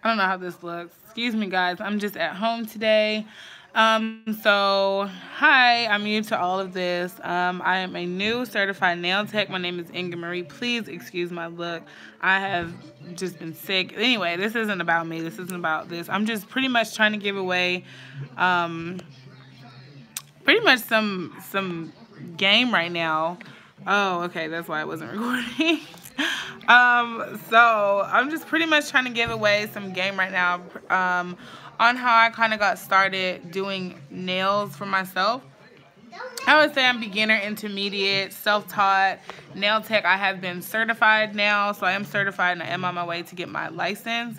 I don't know how this looks. Excuse me, guys. I'm just at home today. So hi, I'm new to all of this. I am a new certified nail tech. My name is Inga Marie. Please excuse my look. I have just been sick. Anyway, this isn't about me. This isn't about this. I'm just pretty much trying to give away, um, pretty much some game right now. Oh, okay, that's why I wasn't recording. So I'm just pretty much trying to give away some game right now, on how I kind of got started doing nails for myself. I would say I'm beginner, intermediate, self-taught, nail tech. I have been certified now, so I am certified and I am on my way to get my license.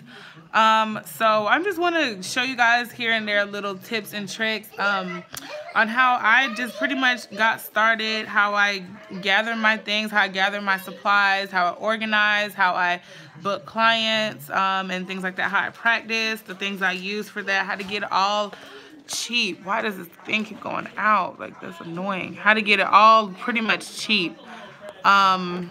So I just want to show you guys here and there little tips and tricks on how I just pretty much got started, how I gather my things, how I gather my supplies, how I organize, how I book clients, and things like that, how I practice, the things I use for that, how to get it all cheap. Why does this thing keep going out? Like, that's annoying. How to get it all pretty much cheap. So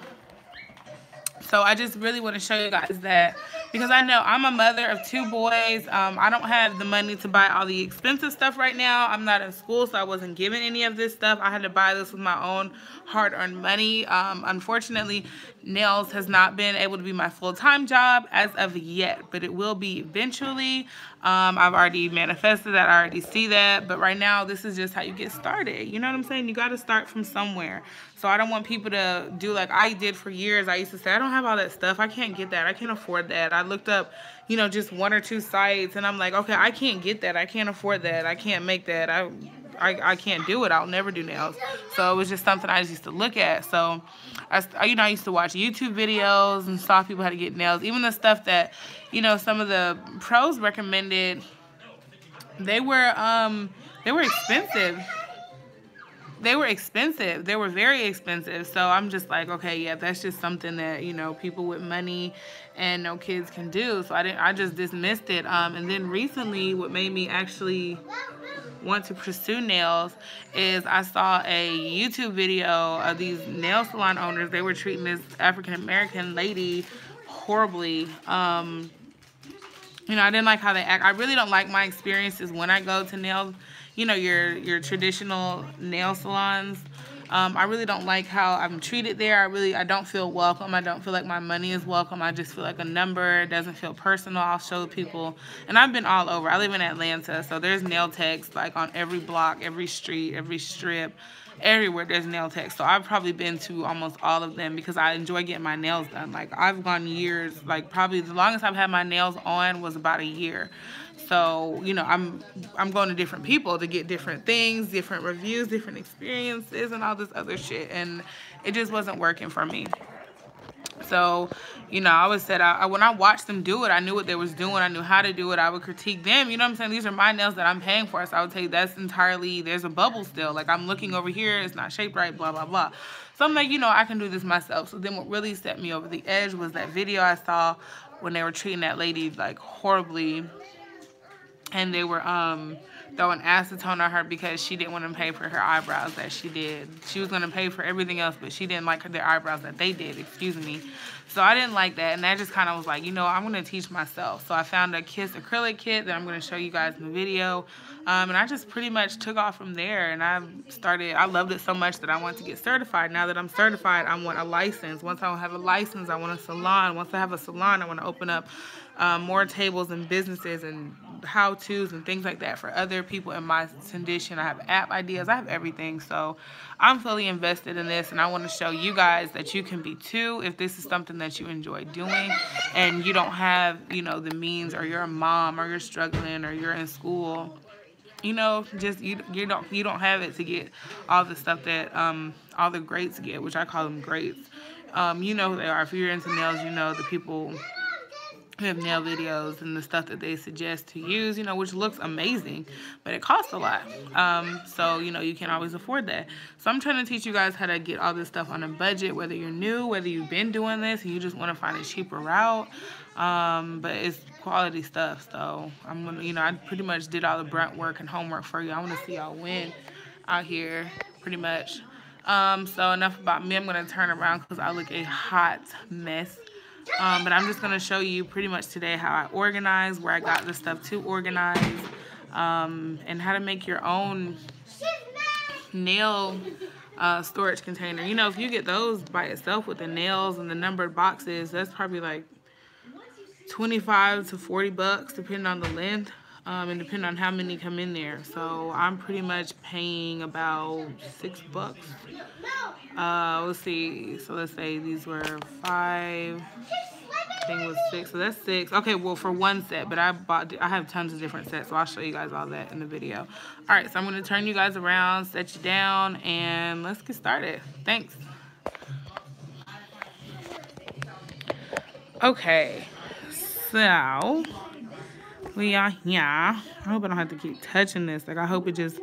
I just really want to show you guys that, because I know I'm a mother of 2 boys. I don't have the money to buy all the expensive stuff right now. I'm not in school, so I wasn't given any of this stuff. I had to buy this with my own hard-earned money. Unfortunately, nails has not been able to be my full-time job as of yet, but it will be eventually. I've already manifested that. I already see that. But right now, this is just how you get started. You know what I'm saying? You got to start from somewhere. So I don't want people to do like I did for years. I used to say, I don't have all that stuff. I can't get that. I can't afford that. I looked up, you know, just 1 or 2 sites, and I'm like, okay, I can't get that. I can't afford that. I can't make that. I can't do it. I'll never do nails. So it was just something I just used to look at. So I used to watch YouTube videos and saw people how to get nails. Even the stuff that, you know, some of the pros recommended, they were expensive. They were expensive. They were very expensive. So I'm just like, okay, yeah, that's just something that, you know, people with money and no kids can do. So I just dismissed it. And then recently, what made me actually want to pursue nails is I saw a YouTube video of these nail salon owners. They were treating this African American lady horribly. You know, I didn't like how they act. I really don't like my experiences when I go to nail, you know, your traditional nail salons. I really don't like how I'm treated there. I don't feel welcome. I don't feel like my money is welcome. I just feel like a number. It doesn't feel personal. I'll show people. And I've been all over. I live in Atlanta, so there's nail techs like on every block, every street, every strip. Everywhere there's nail techs. So I've probably been to almost all of them because I enjoy getting my nails done. Like, I've gone years, like probably the longest I've had my nails on was about a year. So, you know, I'm going to different people to get different things, different reviews, different experiences, and all this other shit. And it just wasn't working for me. So, you know, I always said, when I watched them do it, I knew what they was doing. I knew how to do it. I would critique them. You know what I'm saying? These are my nails that I'm paying for. So I would tell you that's entirely, there's a bubble still. Like, I'm looking over here. It's not shaped right, blah, blah, blah. So I'm like, you know, I can do this myself. So then what really set me over the edge was that video I saw when they were treating that lady, like, horribly. And they were throwing acetone on her because she didn't want to pay for her eyebrows that she did. She was going to pay for everything else, but she didn't like their eyebrows that they did, excuse me. So I didn't like that, and that just kind of was like, you know, I'm going to teach myself. So I found a Kiss acrylic kit that I'm going to show you guys in the video, and I just pretty much took off from there, and I loved it so much that I wanted to get certified. Now that I'm certified, I want a license. Once I have a license, I want a salon. Once I have a salon, I want to open up more tables and businesses and how-tos and things like that for other people in my condition. I have app ideas. I have everything. So I'm fully invested in this, and I want to show you guys that you can be too if this is something that you enjoy doing and you don't have, you know, the means, or you're a mom, or you're struggling, or you're in school. You know, just you don't have it to get all the stuff that all the greats get, which I call them greats. You know who they are. If you're into nails, you know the people who have nail videos and the stuff that they suggest to use, you know, which looks amazing, but it costs a lot. So, you know, you can't always afford that. So I'm trying to teach you guys how to get all this stuff on a budget, whether you're new, whether you've been doing this and you just want to find a cheaper route. But it's quality stuff. So I'm gonna, you know, I pretty much did all the brunt work and homework for you. I want to see y'all win out here, pretty much. So enough about me. I'm gonna turn around because I look a hot mess. But I'm just going to show you pretty much today how I organize, where I got the stuff to organize, and how to make your own nail storage container. You know, if you get those by itself with the nails and the numbered boxes, that's probably like 25 to 40 bucks depending on the length, and depending on how many come in there. So I'm pretty much paying about $6. Let's see, so let's say these were 5, thing was 6, so that's 6. Okay, well, for one set, but I have tons of different sets, so I'll show you guys all that in the video. All right, so I'm going to turn you guys around, set you down, and let's get started. Thanks. Okay, so we are here. I hope I don't have to keep touching this. Like, I hope it just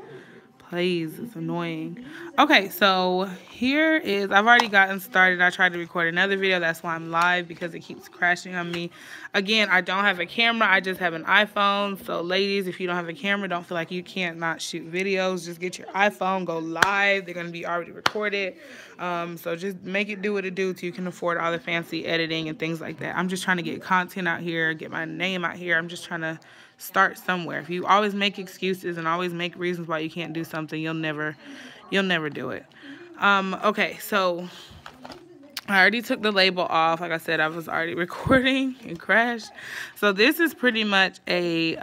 plays. It's annoying. Okay, so here is, I've already gotten started. I tried to record another video. That's why I'm live, because it keeps crashing on me. Again, I don't have a camera. I just have an iPhone. So ladies, if you don't have a camera, don't feel like you can't not shoot videos. Just get your iPhone, go live. They're going to be already recorded. So just make it do what it do so you can afford all the fancy editing and things like that. I'm just trying to get content out here, get my name out here. I'm just trying to start somewhere. If you always make excuses and always make reasons why you can't do something, you'll never do it. Okay, so I already took the label off. Like I said, I was already recording and crashed. So this is pretty much a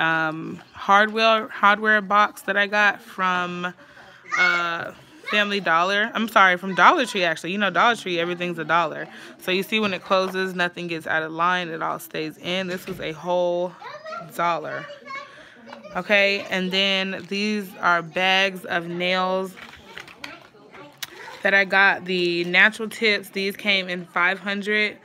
hardware box that I got from Family Dollar. I'm sorry, from Dollar Tree, actually. You know, Dollar Tree, everything's $1. So you see when it closes, nothing gets out of line. It all stays in. This was a whole $1. Okay, and then these are bags of nails that I got. The natural tips, these came in 500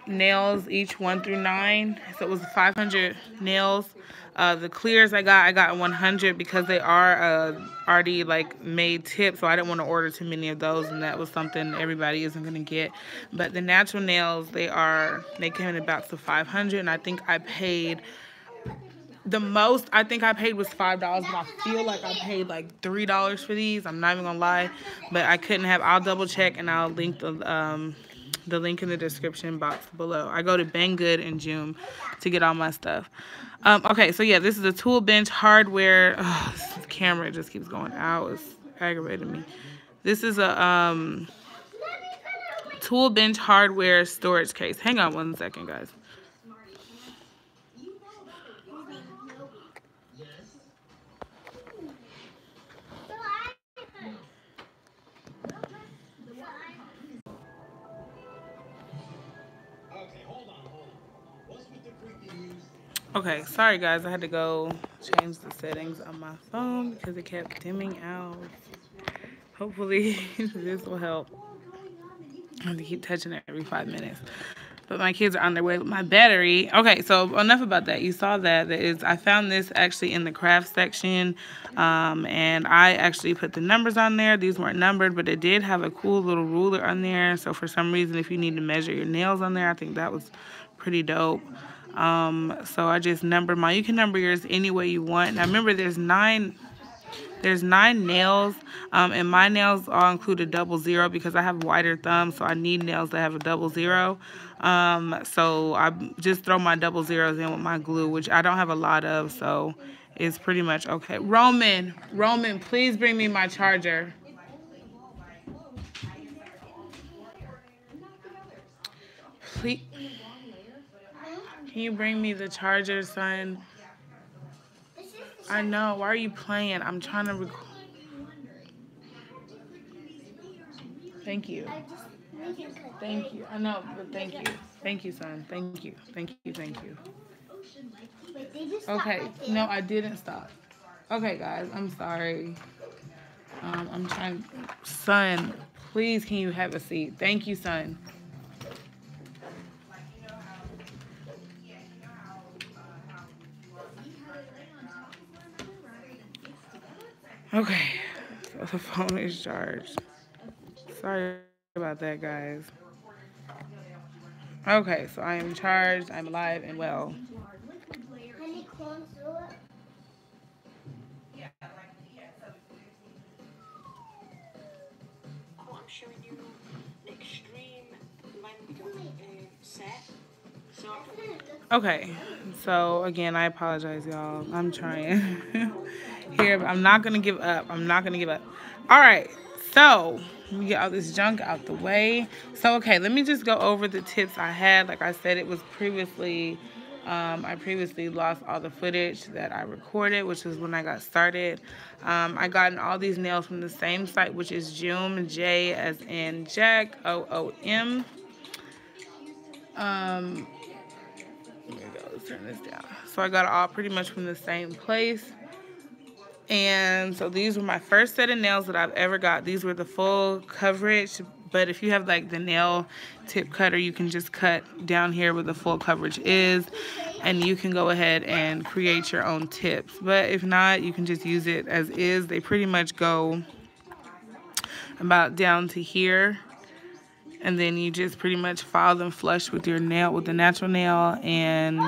nails, each 1 through 9. So it was 500 nails. The clears I got 100 because they are already like made tips, so I didn't want to order too many of those, and that was something everybody isn't gonna get. But the natural nails, they came in about to 500, and I think I paid, the most I think I paid was $5, but I feel like I paid like $3 for these. I'm not even gonna lie, but I couldn't have. I'll double check and I'll link the link in the description box below. I go to Banggood and Joom to get all my stuff. Okay, so yeah, this is a tool bench hardware. Oh, this camera just keeps going out. It's aggravating me. This is a tool bench hardware storage case. Hang on one second, guys. Okay, sorry guys, I had to go change the settings on my phone because it kept dimming out. Hopefully this will help. I have to keep touching it every 5 minutes. But my kids are on their way with my battery. Okay, so enough about that. You saw that. I found this actually in the craft section. And I actually put the numbers on there. These weren't numbered, but it did have a cool little ruler on there. So for some reason, if you need to measure your nails on there, I think that was pretty dope. So I just numbered mine. You can number yours any way you want. Now remember, there's nine nails, and my nails all include a 00 because I have wider thumbs, so I need nails that have a 00. So I just throw my 00s in with my glue, which I don't have a lot of, so it's pretty much okay. Roman, please bring me my charger. Please. Can you bring me the charger, son? I know. Why are you playing? I'm trying to record. Thank you. Thank you. I know, but thank you. Thank you, son. Thank you. Thank you. Thank you. Okay. No, I didn't stop. Okay, guys. I'm sorry. I'm trying. Son, please, can you have a seat? Thank you, son. Okay, so the phone is charged. Sorry about that, guys. Okay, so I am charged, I'm alive and well. I'm showing you extreme length Okay, so again, I apologize, y'all. I'm trying. Here, I'm not gonna give up. I'm not gonna give up. All right, so let me get all this junk out the way. So, okay, let me just go over the tips I had. Like I said, it was previously, I previously lost all the footage that I recorded, which was when I got started. I gotten all these nails from the same site, which is Joom, J as in Jack, OOM. There we go, let's turn this down. So I got it all pretty much from the same place. And so these were my first set of nails that I've ever got. These were the full coverage, but if you have like the nail tip cutter, you can just cut down here where the full coverage is, and you can go ahead and create your own tips. But if not, you can just use it as is. They pretty much go about down to here. And then you just pretty much file them flush with your nail, with the natural nail, and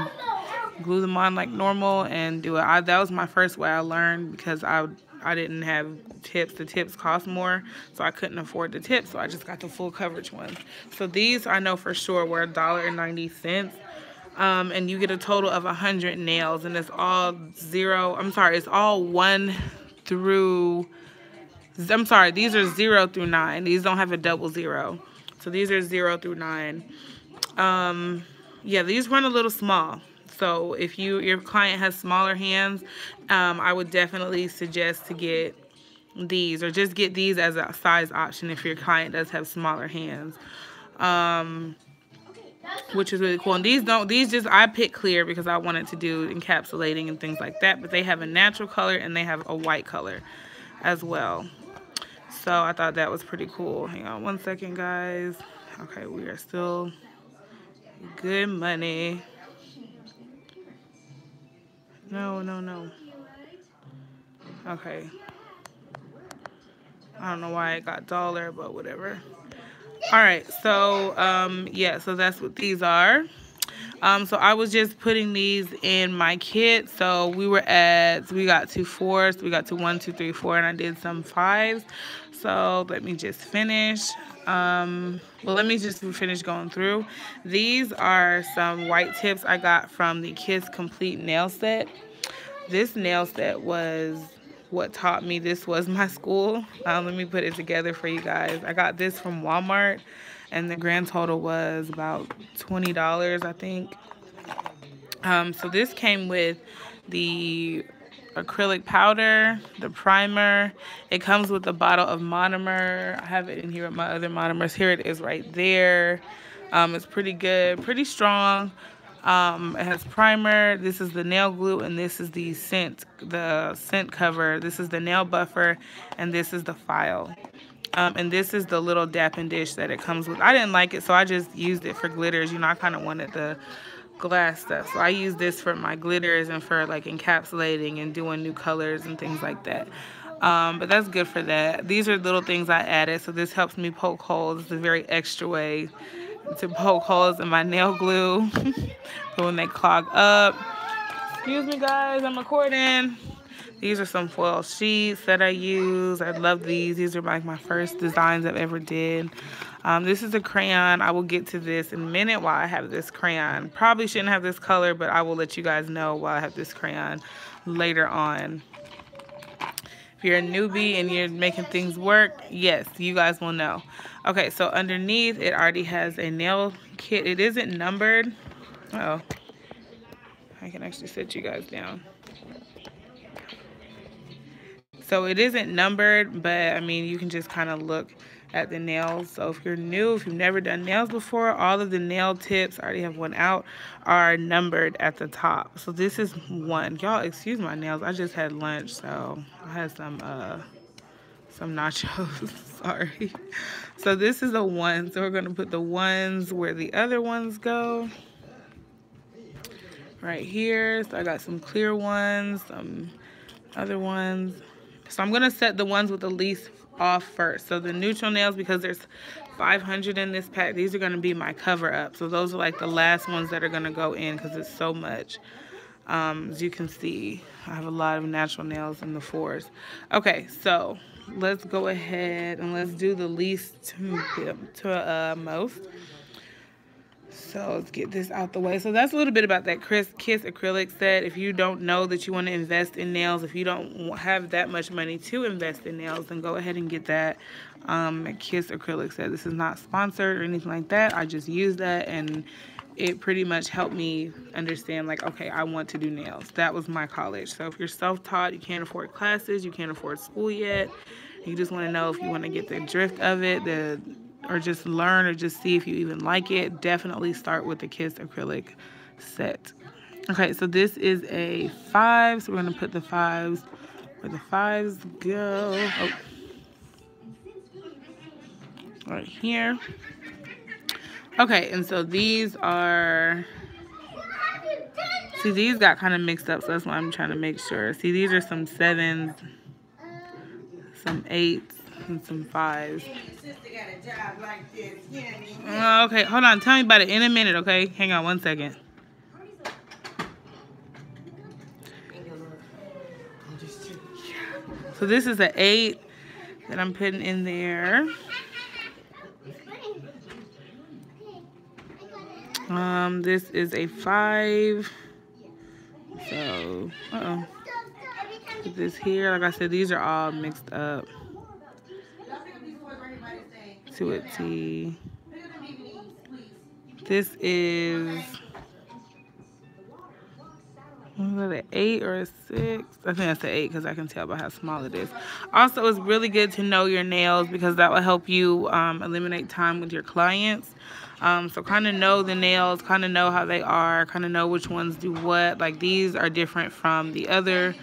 glue them on like normal and do it. That was my first way I learned, because I didn't have tips. The tips cost more, so I couldn't afford the tips, so I just got the full coverage ones. So these I know for sure were $1.90. And you get a total of 100 nails, and it's all it's all 1 through, these are 0 through 9. These don't have a double 0. So these are 0 through 9. Yeah, these run a little small. So if your client has smaller hands, I would definitely suggest to get these, or just get these as a size option if your client does have smaller hands. Which is really cool. And I picked clear because I wanted to do encapsulating and things like that, but they have a natural color and they have a white color as well. So I thought that was pretty cool. Hang on one second, guys. Okay, we are still good money. No. Okay. I don't know why it got dollar, but whatever. All right, so yeah, so that's what these are. So I was just putting these in my kit. So we got 2 4s, we got to 1 2 3 4, and I did some 5s. So let me just finish. Well, let me just finish going through. These are some white tips I got from the Kiss Complete nail set. This nail set was what taught me. This was my school. Let me put it together for you guys. I got this from Walmart, and the grand total was about $20, I think. So this came with the acrylic powder, the primer. It comes with a bottle of monomer. I have it in here with my other monomers. Here it is right there. It's pretty good, pretty strong. It has primer. This is the nail glue, and this is the scent cover. This is the nail buffer, and this is the file. And this is the little dapping dish that it comes with. I didn't like it, so I just used it for glitters. You know, I kind of wanted the glass stuff, so I use this for my glitters and for like encapsulating and doing new colors and things like that. But that's good for that. These are little things I added, so this helps me poke holes. It's a very extra way to poke holes in my nail glue so when they clog up. Excuse me, guys, I'm recording. These are some foil sheets that I use. I love these. These are like my first designs I've ever did. This is a crayon. I will get to this in a minute while I have this crayon. Probably shouldn't have this color, but I will let you guys know while I have this crayon later on. If you're a newbie and you're making things work, yes, you guys will know. Okay, so underneath, it already has a nail kit. It isn't numbered. Uh-oh. I can actually set you guys down. So it isn't numbered, but I mean, you can just kind of look at the nails. So if you're new, if you've never done nails before, all of the nail tips, I already have one out, are numbered at the top. So this is 1. Y'all, excuse my nails. I just had lunch, so I had some nachos. Sorry. So this is a 1. So we're going to put the 1s where the other ones go. Right here. So I got some clear ones, some other ones. So I'm going to set the ones with the least off first. So the neutral nails, because there's 500 in this pack, these are going to be my cover up. So those are like the last ones that are going to go in because it's so much. As you can see, I have a lot of natural nails in the 4s. Okay, so let's go ahead and let's do the least to most. So let's get this out the way. So that's a little bit about that Kiss acrylic set. If you don't know that you want to invest in nails, if you don't have that much money to invest in nails, then go ahead and get that Kiss acrylic set. This is not sponsored or anything like that. I just use that, and it pretty much helped me understand, like, okay, I want to do nails. That was my college. So if you're self-taught, you can't afford classes, you can't afford school yet, you just want to know if you want to get the drift of it, or just learn, or just see if you even like it, definitely start with the Kiss acrylic set. Okay, so this is a 5, so we're going to put the 5s where the 5s go. Oh. Right here. Okay, and so these are, see, these got kind of mixed up, so that's why I'm trying to make sure. See, these are some 7s, some 8s, and some 5s. Okay, hold on. Tell me about it in a minute, okay? Hang on 1 second. So this is an 8 that I'm putting in there. This is a 5. So, put this here. Like I said, these are all mixed up to a T. This is an 8 or a 6. I think that's an 8 because I can tell by how small it is. Also, it's really good to know your nails because that will help you eliminate time with your clients. So kind of know the nails, kind of know how they are, kind of know which ones do what. Like, these are different from the other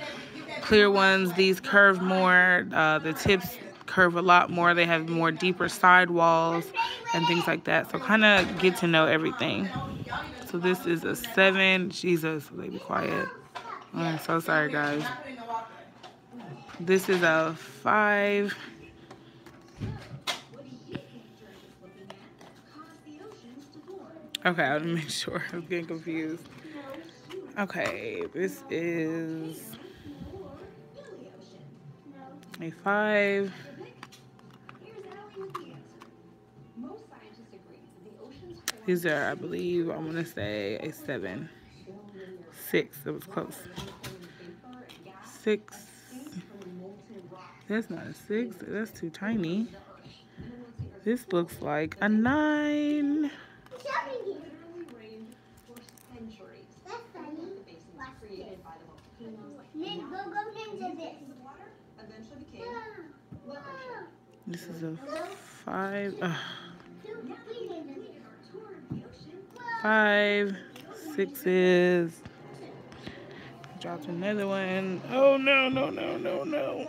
clear ones. These curve more. The tips curve a lot more. They have more deeper sidewalls and things like that. So kind of get to know everything. So this is a 7. Jesus, will they be quiet? I'm so sorry, guys. This is a 5. Okay, I want to make sure. I was getting confused. Okay, this is a 5. These are, I believe, I'm going to say a 7. 6. It was close. 6. That's not a 6. That's too tiny. This looks like a 9. This is a 5. 5, 6s. Dropped another one. Oh no, no, no, no, no.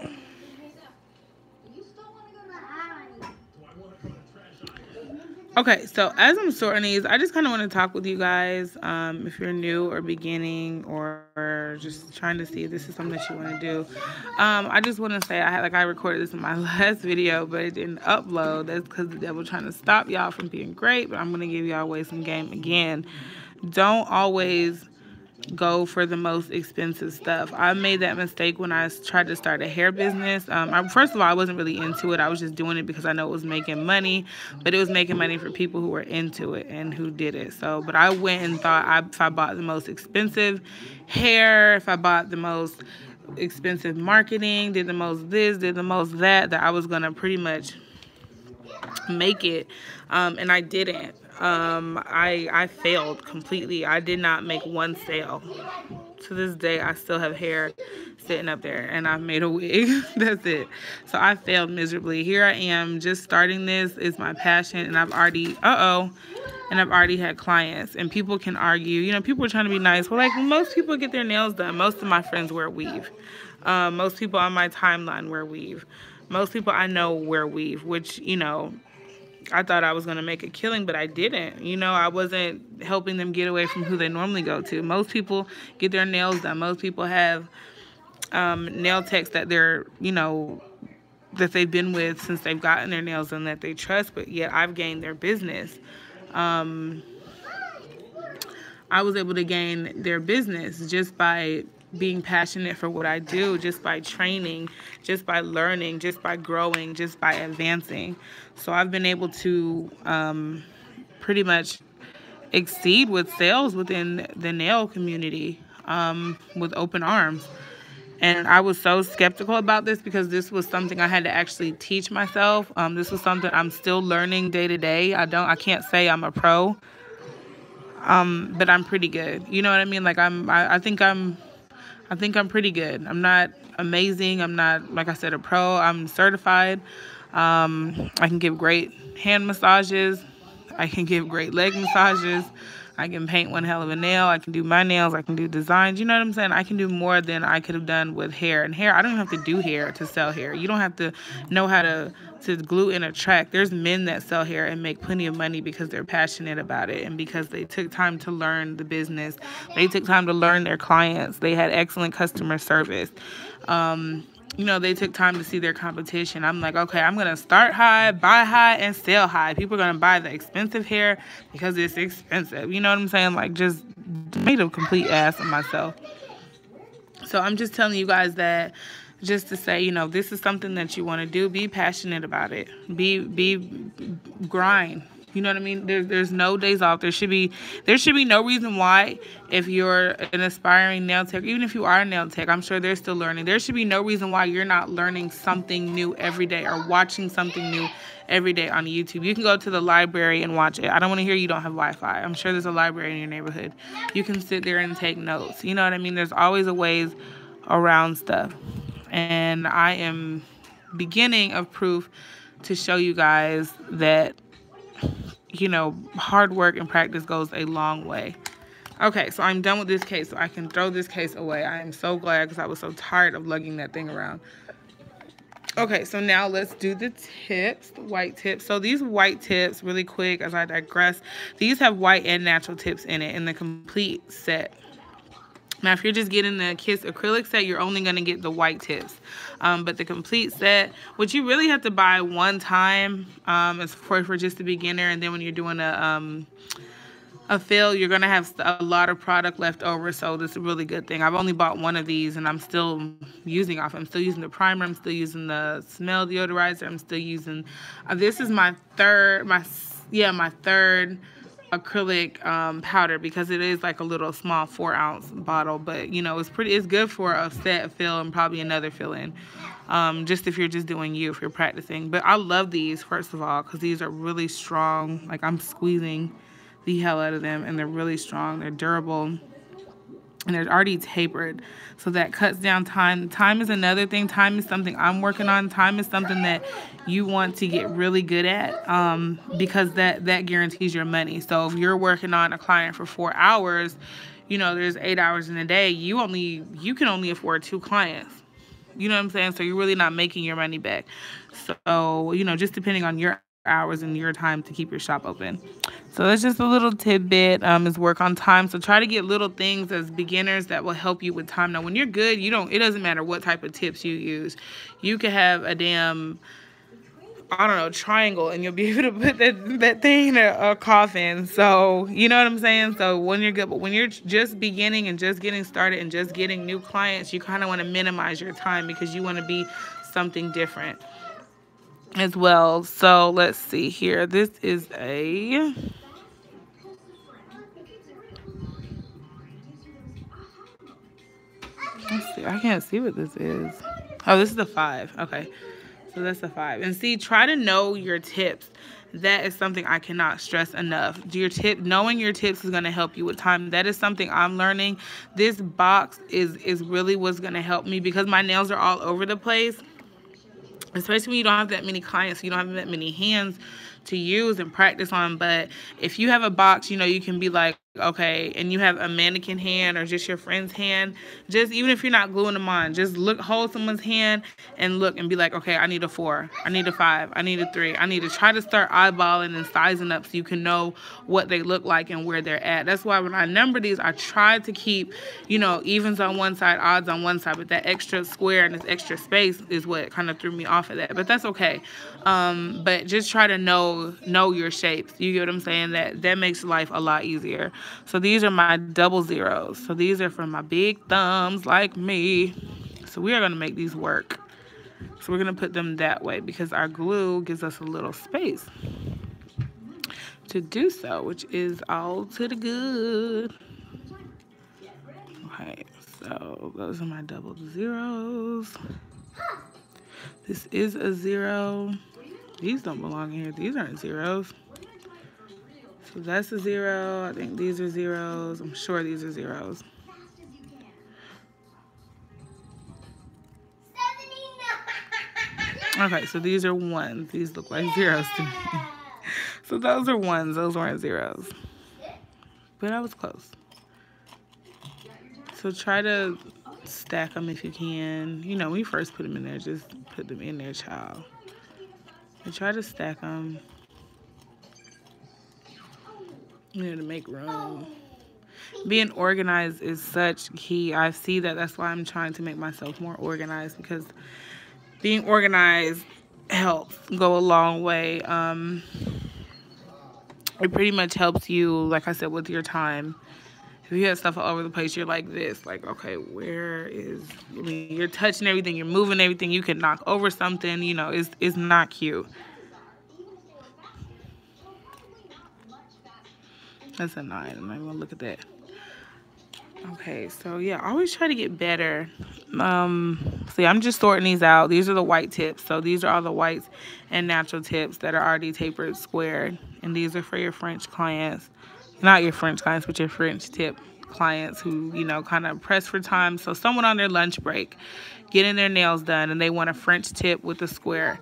Okay, so as I'm sorting these, I just kind of want to talk with you guys. If you're new or beginning or just trying to see if this is something that you want to do. I just want to say I recorded this in my last video, but it didn't upload. That's because the devil trying to stop y'all from being great. But I'm going to give y'all away some game again. Don't always go for the most expensive stuff. I made that mistake when I tried to start a hair business. First of all, I wasn't really into it. I was just doing it because I know it was making money, but it was making money for people who were into it and who did it. So, but I went and thought if I bought the most expensive hair, if I bought the most expensive marketing, did the most this, did the most that I was going to pretty much make it. And I didn't. I failed completely. I did not make one sale. To this day, I still have hair sitting up there, and I've made a wig. That's it. So I failed miserably. Here I am, just starting this. It's my passion, and I've already, and I've already had clients. And people can argue, you know, people are trying to be nice. Well, like, most people get their nails done. Most of my friends wear weave. Most people on my timeline wear weave. Most people I know wear weave, which, you know, I thought I was going to make a killing, but I didn't. You know, I wasn't helping them get away from who they normally go to. Most people get their nails done. Most people have nail techs that they're, you know, that they've been with since they've gotten their nails done, that they trust, but yet I've gained their business. I was able to gain their business just by being passionate for what I do, just by training, just by learning, just by growing, just by advancing. So I've been able to pretty much exceed with sales within the nail community, with open arms. And I was so skeptical about this because this was something I had to actually teach myself. This was something I'm still learning day to day. I can't say I'm a pro, but I'm pretty good. You know what I mean? Like I think I'm pretty good. I'm not amazing. I'm not, like I said, a pro. I'm certified. I can give great hand massages. I can give great leg massages. I can paint one hell of a nail. I can do my nails. I can do designs. You know what I'm saying? I can do more than I could have done with hair. And hair, I don't have to do hair to sell hair. You don't have to know how to glue in a track. There's men that sell hair and make plenty of money because they're passionate about it and because they took time to learn the business. They took time to learn their clients. They had excellent customer service. They took time to see their competition. I'm like, okay, I'm going to start high, buy high, and sell high. People are going to buy the expensive hair because it's expensive. You know what I'm saying? Like, just made a complete ass of myself. So I'm just telling you guys that just to say, this is something that you want to do. Be passionate about it. Be grind. You know what I mean? There's no days off. There should be no reason why, if you're an aspiring nail tech, even if you are a nail tech, I'm sure they're still learning. There should be no reason why you're not learning something new every day or watching something new every day on YouTube. You can go to the library and watch it. I don't want to hear you don't have Wi-Fi. I'm sure there's a library in your neighborhood. You can sit there and take notes. You know what I mean? There's always a ways around stuff. And I am beginning of proof to show you guys that hard work and practice goes a long way. Okay, so I'm done with this case, so I can throw this case away. I am so glad because I was so tired of lugging that thing around. Okay, so now let's do the tips, the white tips. So these white tips, really quick as I digress, these have white and natural tips in it in the complete set. Now, if you're just getting the Kiss acrylic set, you're only going to get the white tips. But the complete set, which you really have to buy one time, is for just a beginner. And then when you're doing a fill, you're going to have a lot of product left over. So this is a really good thing. I've only bought one of these, and I'm still using off. I'm still using the primer. I'm still using the smell deodorizer. I'm still using, this is my third acrylic powder, because it is like a little small 4-ounce bottle, but it's good for a set fill and probably another fill in, just if you're just doing if you're practicing. But I love these, first of all, because these are really strong. Like, I'm squeezing the hell out of them, and they're really strong. They're durable, and they're already tapered, so that cuts down time. Time is another thing. Time is something I'm working on. Time is something that you want to get really good at, because that guarantees your money. So if you're working on a client for 4 hours, there's 8 hours in a day. You can only afford 2 clients. You know what I'm saying? So you're really not making your money back. So, just depending on your hours and your time to keep your shop open. So that's just a little tidbit, is work on time. So try to get little things as beginners that will help you with time. Now, when you're good, it doesn't matter what type of tips you use. You could have a damn, I don't know, triangle, and you'll be able to put that thing in a coffin. So, you know what I'm saying? So when you're good, but when you're just beginning and just getting started and just getting new clients, you kind of want to minimize your time because you want to be something different as well. So let's see here. This is let's see. I can't see what this is. Oh, this is a 5. Okay. So that's a 5. And see, try to know your tips. That is something I cannot stress enough. Knowing your tips is going to help you with time. That is something I'm learning. This box is really what's going to help me, because my nails are all over the place. Especially when you don't have that many clients, you don't have that many hands to use and practice on. But if you have a box, you can be like, okay, and you have a mannequin hand or just your friend's hand, just even if you're not gluing them on, just hold someone's hand and look and be like, okay, I need a 4, I need a 5, I need a 3. I need to try to start eyeballing and sizing up so you can know what they look like and where they're at. That's why when I number these, I try to keep, evens on one side, odds on one side, but that extra square and this extra space is what kind of threw me off of that. But that's okay. But just try to know your shapes. You get what I'm saying? That makes life a lot easier. So these are my double zeros. So these are for my big thumbs like me. So we are going to make these work. So we're going to put them that way because our glue gives us a little space to do so, which is all to the good. Okay, so those are my double zeros. This is a 0. These don't belong in here. These aren't zeros. So that's a 0. I think these are zeros. I'm sure these are zeros. Okay, so these are 1s. These look like zeros to me. So those are 1s. Those weren't zeros. But I was close. So try to stack them if you can. You know, when you first put them in there, just put them in there, child. And try to stack them. You know, to make room. Being organized is such key. I see that. That's why I'm trying to make myself more organized, because being organized helps go a long way. It pretty much helps you, like I said, with your time. If you have stuff all over the place, you're like this. Like, okay, where is... I mean, you're touching everything. You're moving everything. You can knock over something. You know, it's not cute. That's a 9. I'm not even gonna look at that. Okay, so yeah, I always try to get better. See, I'm just sorting these out. These are the white tips. So these are all the whites and natural tips that are already tapered squared. And these are for your French clients. Not your French clients, but your French tip clients who, you know, kind of press for time. So someone on their lunch break getting their nails done and they want a French tip with a square.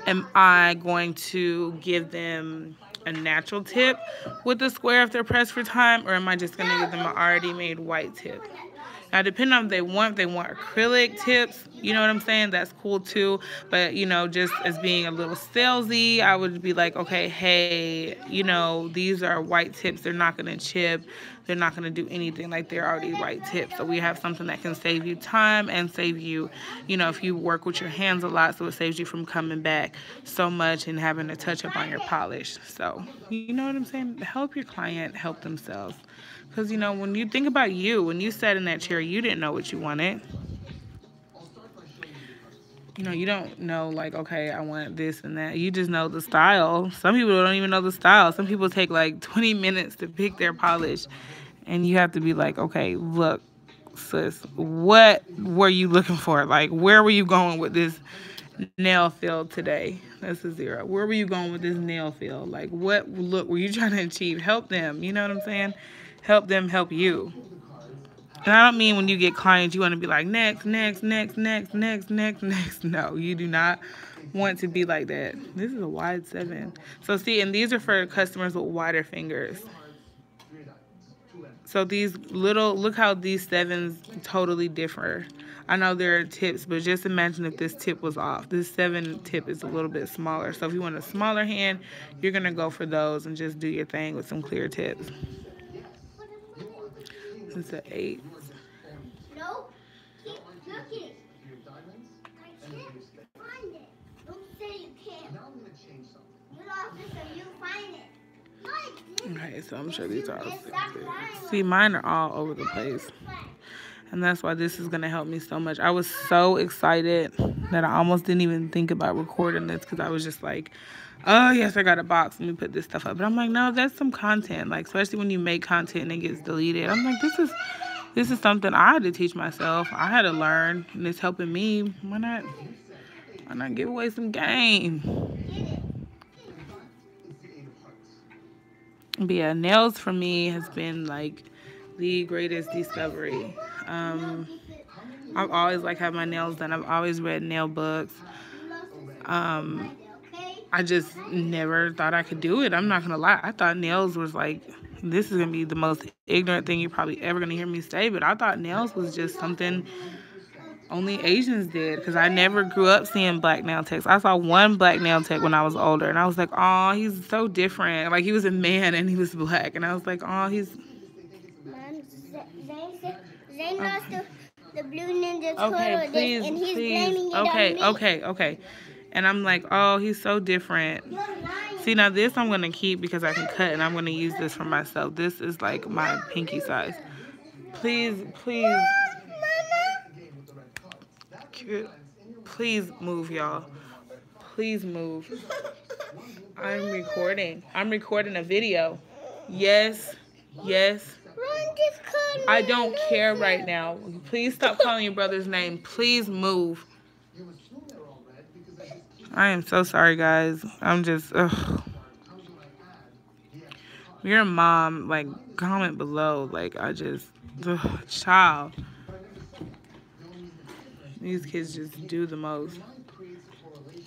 Am I going to give them a natural tip with a square if they're pressed for time, or am I just going to give them an already made white tip? Now, depending on if they want acrylic tips, you know what I'm saying? That's cool too. But, you know, just as being a little salesy, I would be like, okay, hey, you know, these are white tips. They're not going to chip. They're not going to do anything. Like, they're already white tips. So we have something that can save you time and save you, you know, if you work with your hands a lot, so it saves you from coming back so much and having to touch up on your polish. So, you know what I'm saying? Help your client help themselves. Because, you know, when you think about you, when you sat in that chair, you didn't know what you wanted. You know, you don't know, like, okay, I want this and that. You just know the style. Some people don't even know the style. Some people take, like, 20 minutes to pick their polish. And you have to be like, okay, look, sis, what were you looking for? Like, where were you going with this nail fill today? That's a 0. Where were you going with this nail fill? Like, what look were you trying to achieve? Help them. You know what I'm saying? Help them help you. And I don't mean when you get clients, you want to be like, next, next, next, next, next, next, next. No, you do not want to be like that. This is a wide 7. So see, and these are for customers with wider fingers. So these little, look how these 7s totally differ. I know there are tips, but just imagine if this tip was off. This 7 tip is a little bit smaller. So if you want a smaller hand, you're going to go for those and just do your thing with some clear tips. It's an 8. No, keep looking. I can't find it. Don't say you can't. You lost it, so you find it. Okay, so I'm sure these are all 6s. See, mine are all over the place. And that's why this is going to help me so much. I was so excited that I almost didn't even think about recording this, because I was just like, oh, yes, I got a box. Let me put this stuff up. But I'm like, no, that's some content. Like, especially when you make content and it gets deleted. I'm like, this is something I had to teach myself. I had to learn, and it's helping me. Why not give away some game? But yeah, nails for me has been like the greatest discovery. I've always like had my nails done. I've always read nail books. I just never thought I could do it. I'm not gonna lie. I thought nails was like, this is gonna be the most ignorant thing you're probably ever gonna hear me say, but I thought nails was just something only Asians did, because I never grew up seeing black nail techs. I saw one black nail tech when I was older, and I was like, oh, he's so different. Like, he was a man and he was black, and I was like, oh, he's... Zane lost the blue Ninja Turtle, okay, please, and he's please. blaming it on me. Okay. And I'm like, oh, he's so different. See, now this I'm going to keep because I can cut, and I'm going to use this for myself. This is like my pinky size. Please. Please move, y'all. Please move. I'm recording. I'm recording a video. Yes. Yes. Ron just called me. I don't care right now. Please stop calling your brother's name. Please move. I am so sorry, guys. I'm just, ugh. You're a mom, like, comment below. Like, I just, ugh, child. These kids just do the most.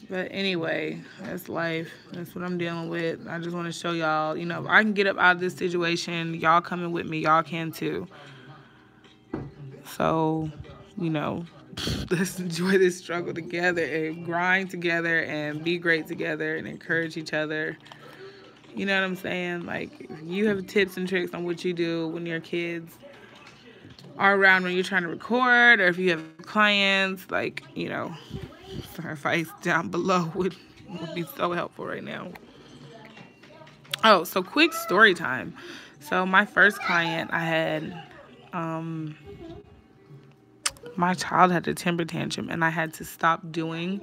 But anyway, that's life. That's what I'm dealing with. I just want to show y'all, you know, if I can get up out of this situation, y'all coming with me, y'all can too. So, you know, let's enjoy this struggle together and grind together and be great together and encourage each other. You know what I'm saying? Like, if you have tips and tricks on what you do when your kids are around when you're trying to record, or if you have clients, like, you know, some advice down below would be so helpful right now. Oh, so quick story time. So my first client, I had, my child had a temper tantrum, and I had to stop doing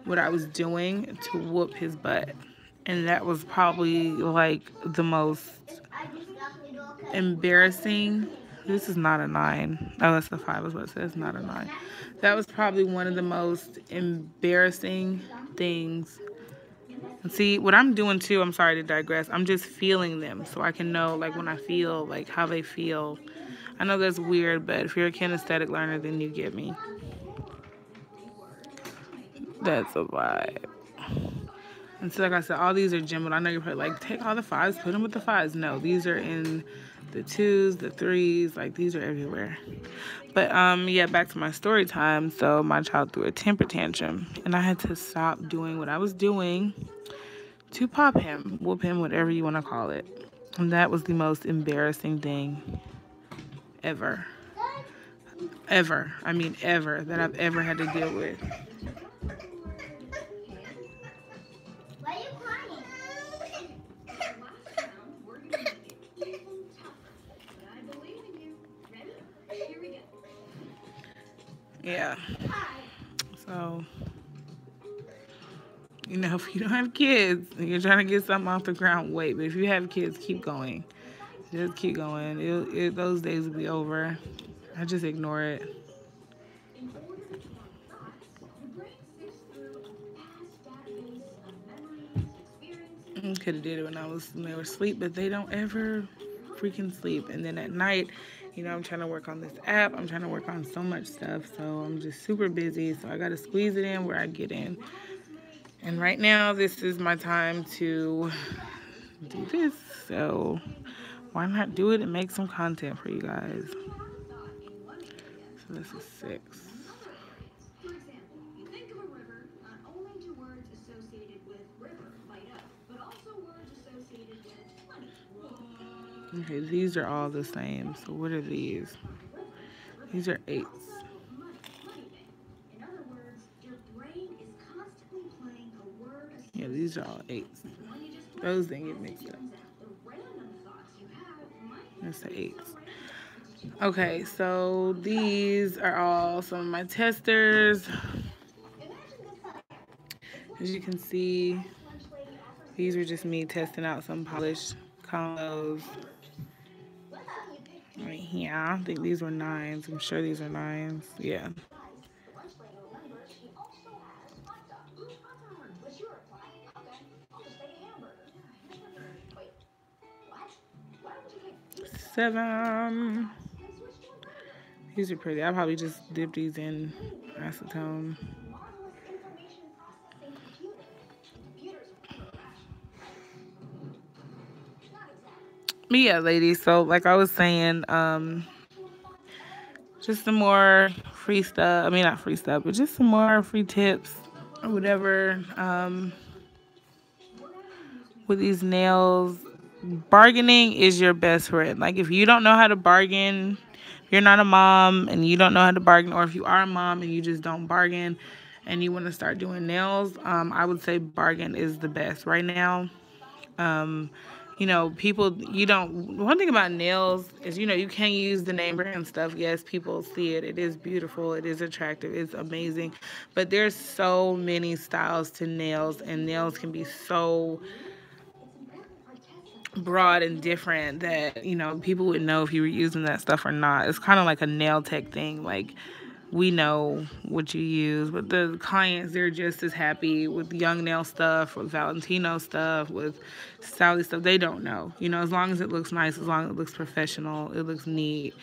what I was doing to whoop his butt. And that was probably like the most embarrassing. This is not a 9. Oh, that's a 5 is what it says, not a 9. That was probably one of the most embarrassing things. And see, what I'm doing too, I'm sorry to digress, I'm just feeling them so I can know, like, when I feel, like, how they feel. I know that's weird, but if you're a kinesthetic learner, then you get me. That's a vibe. And so, like I said, all these are jumbled. I know you're probably like, take all the 5s, put them with the 5s. No, these are in the 2s, the 3s, like, these are everywhere. But, yeah, back to my story time. So, my child threw a temper tantrum, and I had to stop doing what I was doing to pop him, whoop him, whatever you want to call it. And that was the most embarrassing thing ever. Ever. I mean, ever, that I've ever had to deal with. Yeah. So, you know, if you don't have kids and you're trying to get something off the ground, wait. But if you have kids, keep going. Just keep going. Those days will be over. I just ignore it. Could have did it when they were asleep, but they don't ever freaking sleep. And then at night, you know, I'm trying to work on this app. I'm trying to work on so much stuff. So I'm just super busy. So I got to squeeze it in where I get in. And right now, this is my time to do this. So why not do it and make some content for you guys? So this is 6. Okay, these are all the same. So what are these? These are 8s. Yeah, these are all 8s. Those didn't get mixed up. That's the 8s. Okay, so these are all some of my testers. As you can see, these are just me testing out some polished combos. Right here, I think these were 9s. I'm sure these are 9s. Yeah. Seven. These are pretty. I probably just dip these in acetone. But yeah, ladies, so like I was saying, just some more free stuff. I mean, not free stuff, but just some more free tips or whatever. With these nails, bargaining is your best friend. Like, if you don't know how to bargain, if you're not a mom and you don't know how to bargain, or if you are a mom and you just don't bargain and you want to start doing nails, I would say bargain is the best right now. You know, people, one thing about nails is, you know, you can use the name brand stuff. Yes, people see it. It is beautiful. It is attractive. It's amazing. But there's so many styles to nails, and nails can be so broad and different that, you know, people would know if you were using that stuff or not. It's kind of like a nail tech thing. Like, we know what you use, but the clients, they're just as happy with Young Nail stuff, with Valentino stuff, with Sally stuff. They don't know, you know, as long as it looks nice, as long as it looks professional, it looks neat.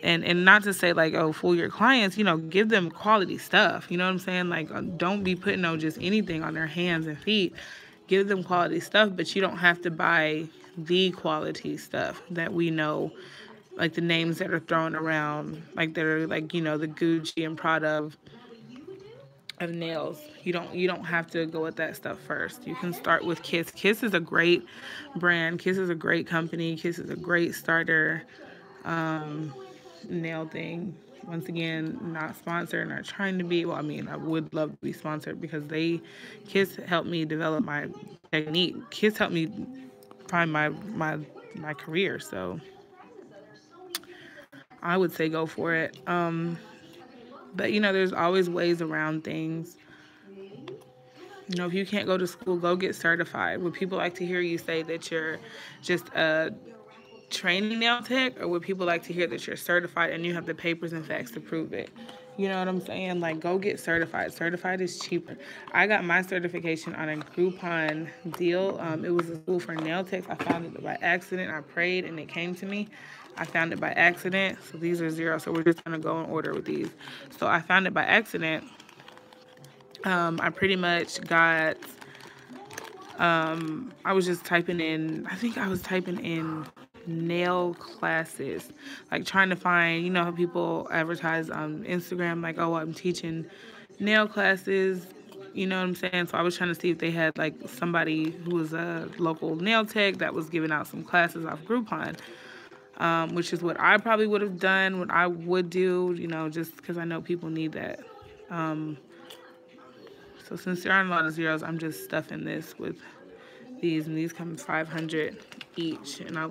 And not to say like, oh, fool your clients, you know, give them quality stuff. You know what I'm saying? Like, don't be putting no just anything on their hands and feet. Give them quality stuff, but you don't have to buy the quality stuff that we know, like the names that are thrown around, like they're like, you know, the Gucci and Prada of nails. You don't have to go with that stuff first. You can start with Kiss. Kiss is a great brand. Kiss is a great company. Kiss is a great starter nail thing. Once again, not sponsored, not trying to be. Well, I mean, I would love to be sponsored because Kiss helped me develop my technique. Kiss helped me find my career. So I would say go for it. But you know, there's always ways around things. You know, if you can't go to school, go get certified. Would people like to hear you say that you're just a training nail tech, or would people like to hear that you're certified and you have the papers and facts to prove it? You know what I'm saying? Like, go get certified. Certified is cheaper. I got my certification on a Groupon deal. It was a school for nail techs. I found it by accident. I prayed and it came to me. I found it by accident. So these are zero. So we're just going to go in order with these. So I found it by accident. I pretty much got, I was just typing in, I think I was typing in nail classes, like trying to find, you know how people advertise on Instagram, like, oh, I'm teaching nail classes, you know what I'm saying? So I was trying to see if they had like somebody who was a local nail tech that was giving out some classes off Groupon, which is what I probably would have done, what I would do, you know, just because I know people need that. So since there aren't a lot of zeros, I'm just stuffing this with these, and these come 500 each, and I